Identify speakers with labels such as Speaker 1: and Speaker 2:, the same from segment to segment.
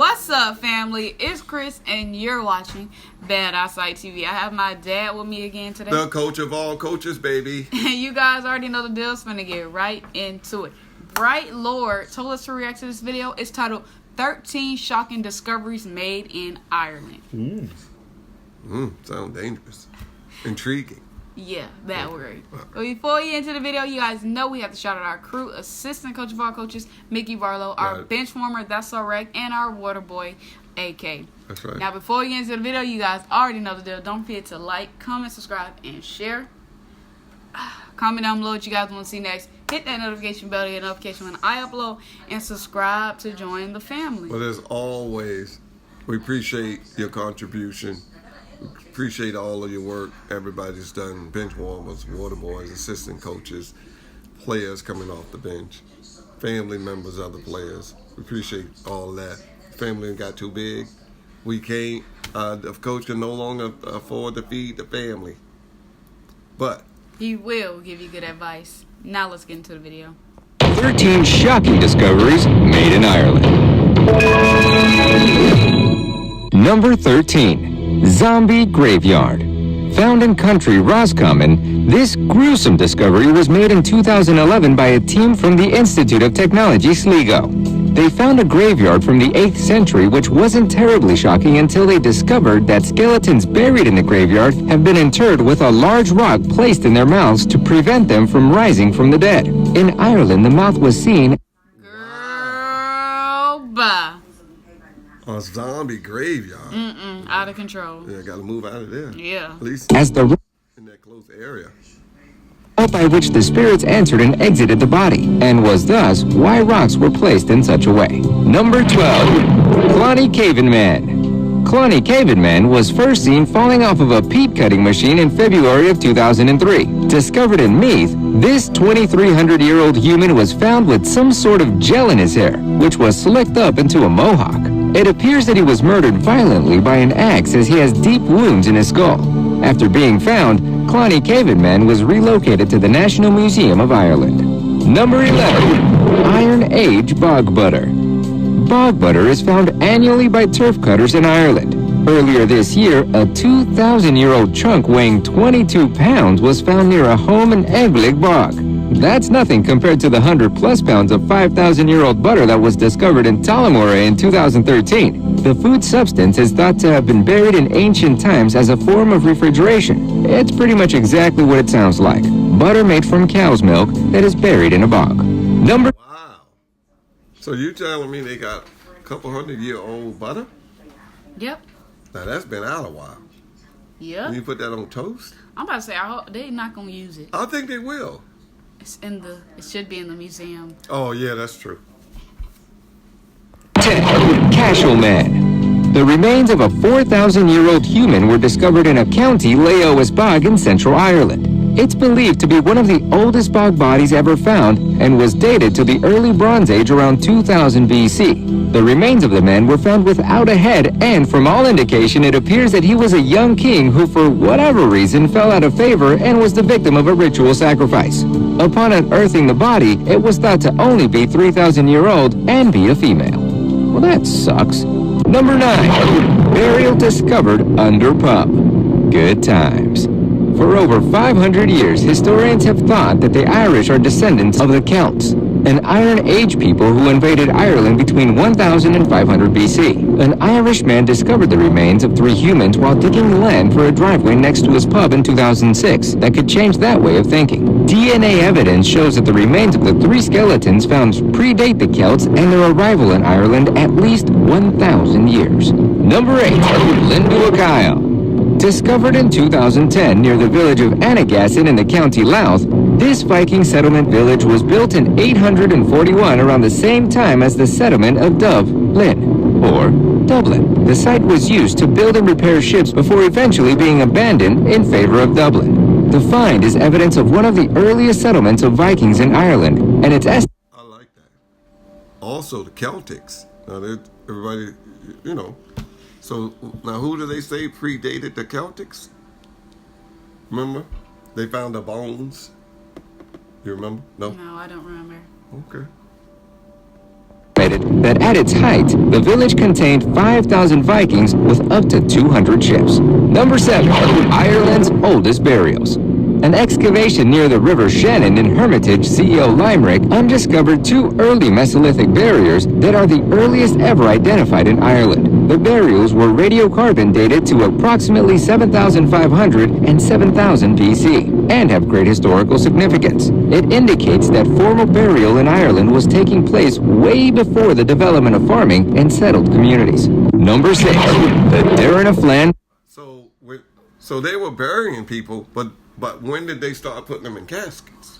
Speaker 1: What's up, family? It's Chris, and you're watching Bad Eyesight TV. I have my dad with me again today.
Speaker 2: The coach of all coaches, baby.
Speaker 1: You guys already know the deal. It's gonna get right into it. Bright Lord told us to react to this video. It's titled 13 Shocking Discoveries Made in Ireland.
Speaker 2: Sound dangerous. Intriguing.
Speaker 1: Yeah, that word. But before we get into the video, you guys know we have to shout out our crew, assistant coach of all coaches, Mickey Barlow, our bench warmer, That's All Right, and our water boy, AK.
Speaker 2: That's right.
Speaker 1: Now, before we get into the video, you guys already know the deal. Don't forget to like, comment, subscribe, and share. Comment down below what you guys want to see next. Hit that notification bell to get a notification when I upload, and subscribe to join the family.
Speaker 2: Well, as always, we appreciate your contribution. We appreciate all of your work. Everybody's done. Bench warmers, water boys, assistant coaches, players coming off the bench, family members of the players. We appreciate all that. Family got too big. We can't. The coach can no longer afford to feed the family. But
Speaker 1: he will give you good advice. Now let's get into the video.
Speaker 3: 13 shocking discoveries made in Ireland. Number 13. Zombie Graveyard. Found in country Roscommon, this gruesome discovery was made in 2011 by a team from the Institute of Technology, Sligo. They found a graveyard from the 8th century which wasn't terribly shocking until they discovered that skeletons buried in the graveyard have been interred with a large rock placed in their mouths to prevent them from rising from the dead. In Ireland, the mouth was seen
Speaker 2: a zombie graveyard.
Speaker 1: Out of control.
Speaker 2: Yeah, gotta move out of there.
Speaker 1: Yeah.
Speaker 2: At least
Speaker 3: as the
Speaker 2: in that close area.
Speaker 3: by which the spirits entered and exited the body, and was thus why rocks were placed in such a way. Number 12. Cloney Cavan Man. Cloney Cavan Man was first seen falling off of a peat cutting machine in February of 2003. Discovered in Meath, this 2,300-year-old human was found with some sort of gel in his hair, which was slicked up into a mohawk. It appears that he was murdered violently by an axe as he has deep wounds in his skull. After being found, Cloney Cavan Man was relocated to the National Museum of Ireland. Number 11. Iron Age Bog Butter. Bog butter is found annually by turf cutters in Ireland. Earlier this year, a 2,000-year-old chunk weighing 22 pounds was found near a home in Eglig Bog. That's nothing compared to the 100-plus pounds of 5,000-year-old butter that was discovered in Tullamore in 2013. The food substance is thought to have been buried in ancient times as a form of refrigeration. It's pretty much exactly what it sounds like. Butter made from cow's milk that is buried in a bog. Number...
Speaker 2: Wow. So you telling me they got a couple 100-year-old butter?
Speaker 1: Yep.
Speaker 2: Now that's been out a while.
Speaker 1: Yep.
Speaker 2: Can you put that on toast?
Speaker 1: I'm about to say, I hope they're not gonna use it.
Speaker 2: I think they will.
Speaker 1: It should be in the museum.
Speaker 2: Oh yeah, that's true.
Speaker 3: 10. Cashel Man. The remains of a 4,000-year-old human were discovered in a county, Laois Bog in Central Ireland. It's believed to be one of the oldest bog bodies ever found and was dated to the early Bronze Age around 2000 BC. The remains of the man were found without a head, and from all indication it appears that he was a young king who for whatever reason fell out of favor and was the victim of a ritual sacrifice. Upon unearthing the body, it was thought to only be 3,000-year-old and be a female. Well, that sucks. Number 9. Burial discovered under pub. Good times. For over 500 years, historians have thought that the Irish are descendants of the Celts, an Iron Age people who invaded Ireland between 1000 and 500 BC. An Irish man discovered the remains of 3 humans while digging land for a driveway next to his pub in 2006 that could change that way of thinking. DNA evidence shows that the remains of the 3 skeletons found predate the Celts and their arrival in Ireland at least 1,000 years. Number 8. Linduacail. Discovered in 2010 near the village of Annagassan in the county Louth, this Viking settlement village was built in 841 around the same time as the settlement of Dublin, or Dublin. The site was used to build and repair ships before eventually being abandoned in favor of Dublin. The find is evidence of one of the earliest settlements of Vikings in Ireland, and it's estimated.
Speaker 2: I like that. Also, the Celtics. Now, everybody, you know. So, now who do they say predated the Celtics? Remember? They found the bones. You remember? No?
Speaker 1: No, I don't remember.
Speaker 2: Okay.
Speaker 3: that at its height, the village contained 5,000 Vikings with up to 200 ships. Number 7. Ireland's oldest burials. An excavation near the River Shannon in Hermitage, CEO Limerick, undiscovered 2 early Mesolithic barriers that are the earliest ever identified in Ireland. The burials were radiocarbon dated to approximately 7,500 and 7,000 BC and have great historical significance. It indicates that formal burial in Ireland was taking place way before the development of farming and settled communities. Number 6. The Darren of Flan.
Speaker 2: So they were burying people, but when did they start putting them in caskets?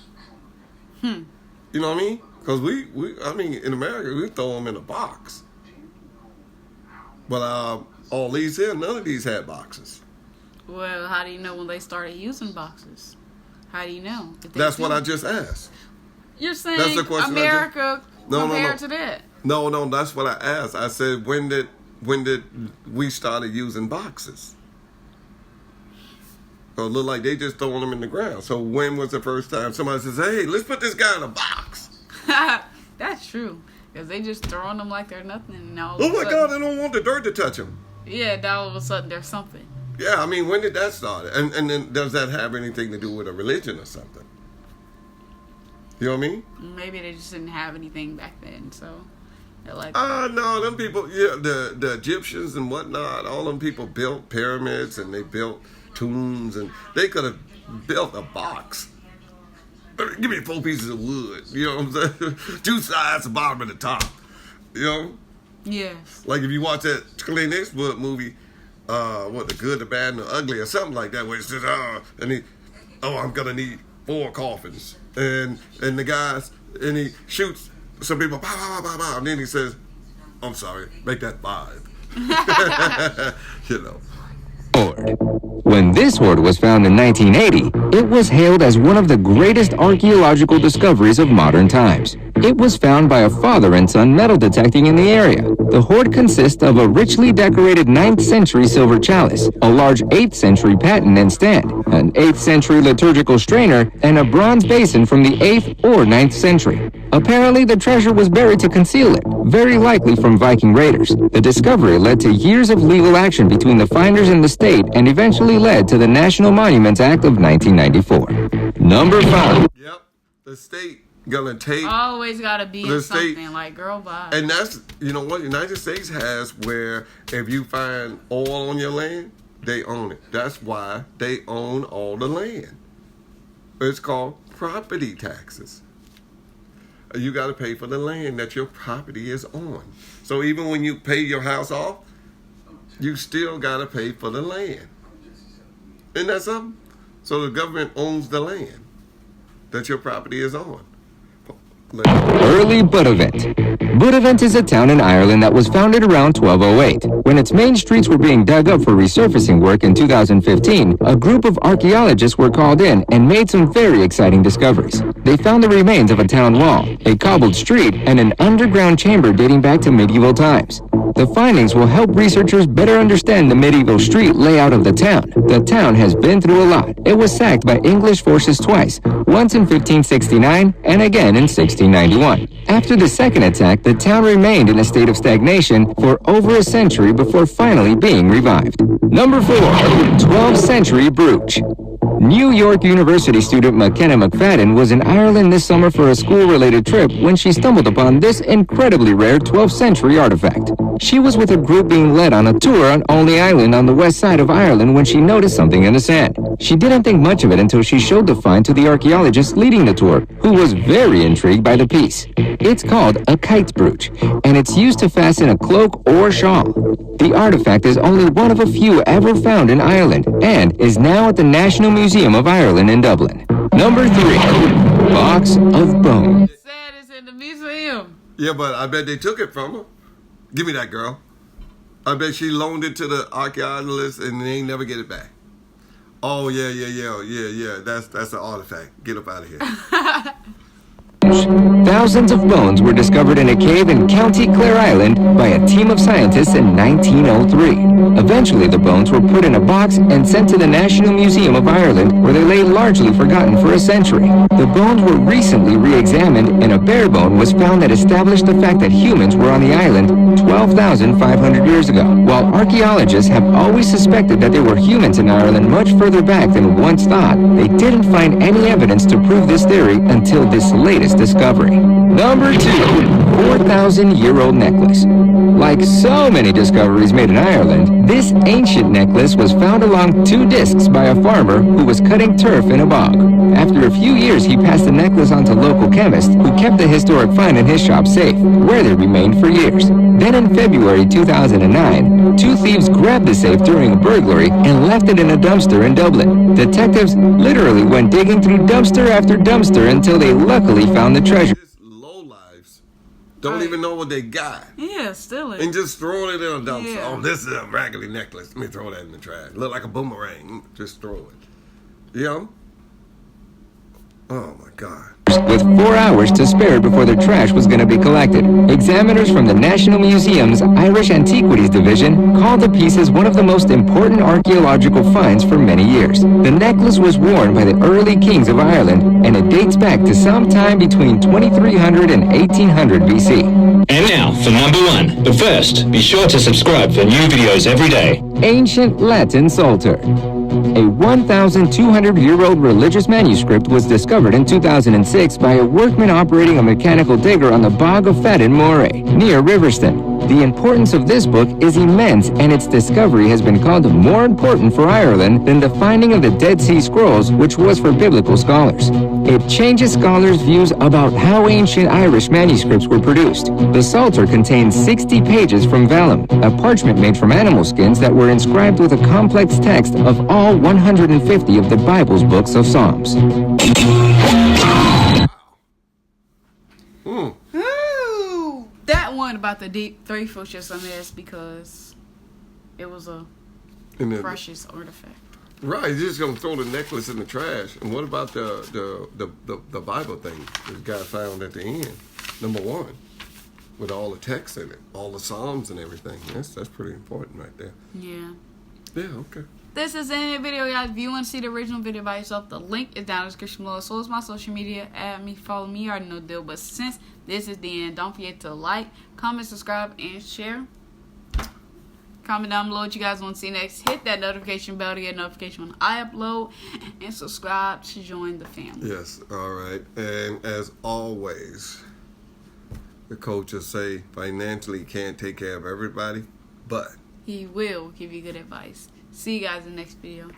Speaker 2: You know what I mean? Because in America, we throw them in a box. But all these here, none of these had boxes.
Speaker 1: Well, how do you know when they started using boxes? How do you know?
Speaker 2: That's what I just asked.
Speaker 1: You're saying
Speaker 2: That's the question
Speaker 1: America compared
Speaker 2: No.
Speaker 1: to that?
Speaker 2: No, that's what I asked. I said, when did we started using boxes? So it looked like they just throwing them in the ground. So when was the first time somebody says, hey, let's put this guy in a box?
Speaker 1: That's true. Because they just throwing them like they're nothing. And all
Speaker 2: Oh my God, they don't want the dirt to touch them.
Speaker 1: Yeah, now all of a sudden there's something.
Speaker 2: Yeah, I mean, when did that start? And then does that have anything to do with a religion or something? You know what I mean?
Speaker 1: Maybe they just didn't have anything back then, so they're like...
Speaker 2: No, them people, yeah, the Egyptians and whatnot, all them people built pyramids and they built tombs, and they could have built a box. Give me 4 pieces of wood, you know what I'm saying? 2 sides, the bottom and the top, you know?
Speaker 1: Yes.
Speaker 2: Like if you watch that Clint Eastwood movie, The Good, the Bad, and the Ugly, or something like that, where it says, I'm gonna need 4 coffins, and the guys, and he shoots some people, pow, pow, pow, pow, and then he says, I'm sorry, make that 5. You know.
Speaker 3: When this hoard was found in 1980, it was hailed as one of the greatest archaeological discoveries of modern times. It was found by a father and son metal detecting in the area. The hoard consists of a richly decorated 9th century silver chalice, a large 8th century paten and stand, an 8th century liturgical strainer, and a bronze basin from the 8th or 9th century. Apparently, the treasure was buried to conceal it, very likely from Viking raiders. The discovery led to years of legal action between the finders and the state and eventually led to the National Monuments Act of 1994. Number 5.
Speaker 2: Yep, the state gonna take...
Speaker 1: Always gotta be
Speaker 2: the
Speaker 1: in
Speaker 2: state,
Speaker 1: something, like, girl, bye.
Speaker 2: and that's, you know what, the United States has where if you find oil on your land, they own it. That's why they own all the land. It's called property taxes. You got to pay for the land that your property is on. So even when you pay your house off, you still got to pay for the land. Isn't that something? So the government owns the land that your property is on.
Speaker 3: Early Buttevant. Buttevant is a town in Ireland that was founded around 1208. When its main streets were being dug up for resurfacing work in 2015, a group of archaeologists were called in and made some very exciting discoveries. They found the remains of a town wall, a cobbled street, and an underground chamber dating back to medieval times. The findings will help researchers better understand the medieval street layout of the town. The town has been through a lot. It was sacked by English forces twice, once in 1569 and again in 1691. After the second attack, the town remained in a state of stagnation for over a century before finally being revived. Number 4. 12th century Bruges. New York University student McKenna McFadden was in Ireland this summer for a school-related trip when she stumbled upon this incredibly rare 12th century artifact. She was with a group being led on a tour on Olney Island on the west side of Ireland when she noticed something in the sand. She didn't think much of it until she showed the find to the archaeologist leading the tour, who was very intrigued by the piece. It's called a kite brooch, and it's used to fasten a cloak or shawl. The artifact is only one of a few ever found in Ireland and is now at the National Museum of Ireland in Dublin. Number 3. Box of Bones.
Speaker 1: Sad it's in the museum.
Speaker 2: Yeah, but I bet they took it from her. Give me that, girl. I bet she loaned it to the archaeologists and they ain't never get it back. Oh, yeah. That's an artifact. Get up out of here.
Speaker 3: Thousands of bones were discovered in a cave in County Clare Island by a team of scientists in 1903. Eventually, the bones were put in a box and sent to the National Museum of Ireland, where they lay largely forgotten for a century. The bones were recently re-examined, and a bare bone was found that established the fact that humans were on the island 12,500 years ago. While archaeologists have always suspected that there were humans in Ireland much further back than once thought, they didn't find any evidence to prove this theory until this latest discovery. Number 2. 4,000-year-old necklace. Like so many discoveries made in Ireland, this ancient necklace was found along 2 discs by a farmer who was cutting turf in a bog. After a few years, he passed the necklace on to local chemists who kept the historic find in his shop safe, where they remained for years. Then in February 2009, 2 thieves grabbed the safe during a burglary and left it in a dumpster in Dublin. Detectives literally went digging through dumpster after dumpster until they luckily found the treasure.
Speaker 2: Just low lives don't even know what they got.
Speaker 1: Yeah, still it.
Speaker 2: And just throwing it in a dumpster.
Speaker 1: Yeah.
Speaker 2: Oh, this is a raggedy necklace. Let me throw that in the trash. Look like a boomerang. Just throw it. You know? Oh my God.
Speaker 3: With 4 hours to spare before the trash was going to be collected. Examiners from the National Museum's Irish Antiquities Division called the pieces one of the most important archaeological finds for many years. The necklace was worn by the early kings of Ireland, and it dates back to sometime between 2300 and 1800 BC.
Speaker 4: And now for number 1. But first, be sure to subscribe for new videos every day.
Speaker 3: Ancient Latin Psalter. A 1,200-year-old religious manuscript was discovered in 2006 by a workman operating a mechanical digger on the Bog of Fadden Moray, near Riverston. The importance of this book is immense, and its discovery has been called more important for Ireland than the finding of the Dead Sea Scrolls, which was for biblical scholars. It changes scholars' views about how ancient Irish manuscripts were produced. The Psalter contains 60 pages from vellum, a parchment made from animal skins that were inscribed with a complex text of all 150 of the Bible's books of Psalms.
Speaker 1: Ooh, that one about the deep 3 foot just a mess because it was a
Speaker 2: And then,
Speaker 1: precious artifact.
Speaker 2: right, you're just gonna throw the necklace in the trash. And what about the Bible thing the guy found at the end? Number 1. With all the text in it, all the Psalms and everything. That's pretty important right there.
Speaker 1: Yeah.
Speaker 2: Yeah, okay.
Speaker 1: This is the end of the video, guys. If you want to see the original video by yourself, the link is down in the description below. So is my social media. Add me, follow me, you already know the deal. But since this is the end, don't forget to like, comment, subscribe, and share. Comment down below what you guys want to see next. Hit that notification bell to get notification when I upload. And subscribe to join the family.
Speaker 2: Yes, all right. And as always, the coaches say financially can't take care of everybody, but
Speaker 1: He will give you good advice. See you guys in the next video.